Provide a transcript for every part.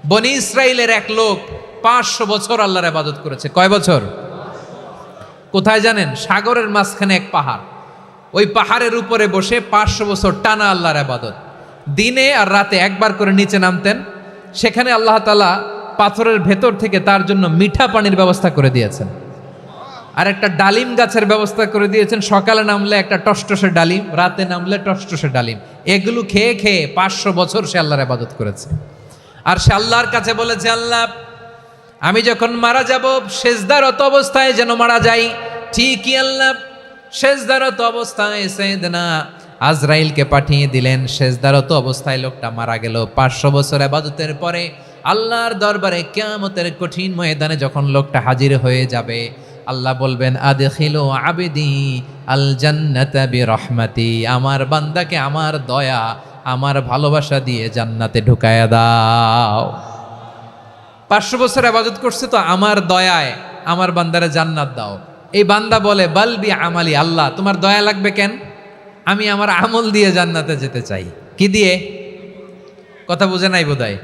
বনি ইসরাইলের এক লোক 500 বছর আল্লাহর ইবাদত করেছে। কয় বছর? কোথায় জানেন? সাগরের মাঝখানে এক পাহাড়, ওই পাহাড়ের উপরে বসে 500 বছর টানা আল্লাহর ইবাদত। দিনে আর রাতে একবার করে নিচে নামতেন। সেখানে আল্লাহ তাআলা পাথরের ভেতর থেকে তার জন্য মিঠা পানির ব্যবস্থা করে দিয়েছেন, আর একটা ডালিম গাছের ব্যবস্থা করে দিয়েছেন। সকালে নামলে একটা টসটসে ডালিম, রাতে নামলে টসটসে ডালিম। এগুলো খেয়ে খেয়ে 500 বছর সে আল্লাহর ইবাদত করেছে। আর সে আল্লাহর কাছে বলেছে, আল্লাহ আমি যখন মারা যাব সেজদারত অবস্থায় যেন মারা যাই। ঠিকই আল্লাহ সেজদারত অবস্থায় সাইয়েদনা আজরাইলকে পাঠিয়ে দিলেন। সেজদারত অবস্থায় লোকটা মারা গেল। 500 বছর ইবাদতের পরে আল্লাহর দরবারে কিয়ামতের কঠিন ময়দানে যখন লোকটা হাজির হয়ে যাবে, আল্লাহ বলবেন, আদখিলু আবদি আল জান্নাতা বিরহমাতি, আমার বান্দাকে আমার দয়া আমার ভালোবাসা দিয়ে জান্নাতে ঢুকায়া দাও। 500 বছর ইবাদত করছে তো আমার দয়ায় আমার বান্দারে জান্নাত দাও। এই বান্দা বলে, বালবি আমালি, আল্লাহ তোমার দয়া লাগবে কেন? আমি আমার আমল দিয়ে জান্নাতে যেতে চাই। কি দিয়ে? কথা বুঝে নাই বোধহয়।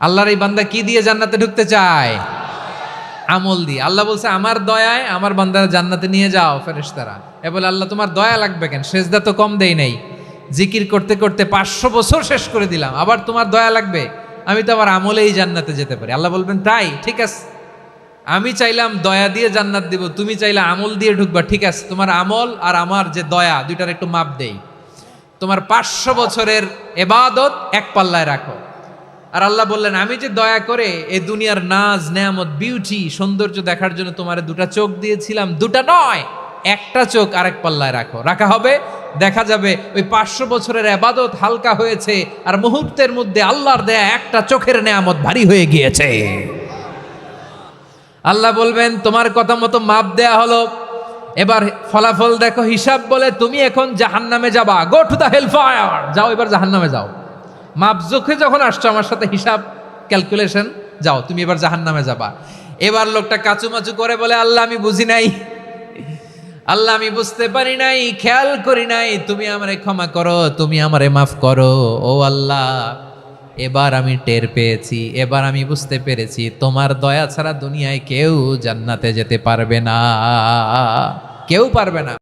আল্লাহর এই বান্দা কি দিয়ে জান্নাতে ঢুকতে চায়? আমল দিয়ে। আল্লাহ বলছে, আমার দয়ায় আমার বান্দারা জান্নাতে নিয়ে যাও ফেরেশতারা। এ বলে, আল্লাহ তোমার দয়া লাগবে কেন? সেজদা তো কম দেই নাই, জিকির করতে করতে 500 বছর শেষ করে দিলাম, আবার তোমার দয়া লাগবে? আমি তো আমার আমলেই জান্নাতে যেতে পারি। আল্লাহ বলবেন, তাই ঠিক আছে, আমি চাইলাম দয়া দিয়ে জান্নাত দিব, তুমি চাইলে আমল দিয়ে ঢুকবা, ঠিক আছে, তোমার আমল আর আমার যে দয়া দুইটার একটু মাপ দেই। তোমার 500 বছরের ইবাদত এক পাল্লায় রাখো। আর আল্লাহ বললেন, আমি যে দয়া করে এই দুনিয়ার নাজ নেয়ামত বিউটি সৌন্দর্য দেখার জন্য তোমার দুটা চোখ দিয়েছিলাম, দুটা নয় একটা চোখ আরেক পাল্লায় রাখো। রাখা হবে, দেখা যাবে ওই 500 বছরের ইবাদত হালকা হয়েছে, আর মুহূর্তের মধ্যে আল্লাহর দেয়া একটা চোখের নেয়ামত ভারী হয়ে গিয়েছে। আল্লাহ বলবেন, তোমার কথা মতো মাপ দেয়া হলো, এবার ফলাফল দেখো, হিসাব বলে তুমি এখন জাহান্নামে যাবা। Go to the hell fire, যাও এবার জাহান্নামে যাও। মাপ জোখে যখন আসছো আমার সাথে হিসাব ক্যালকুলেশন, যাও তুমি এবার জাহান্নামে যাবা। এবার লোকটা কাচুমাচু করে বলে, আল্লাহ আমি বুঝি নাই, আল্লাহ আমি বুঝতে পারি নাই, খেয়াল করি নাই, তুমি আমারে ক্ষমা করো, তুমি আমারে মাফ করো। ও আল্লাহ, এবার আমি টের পেয়েছি, এবার আমি বুঝতে পেরেছি, তোমার দয়া ছাড়া দুনিয়ায় কেউ জান্নাতে যেতে পারবে না, কেউ পারবে না।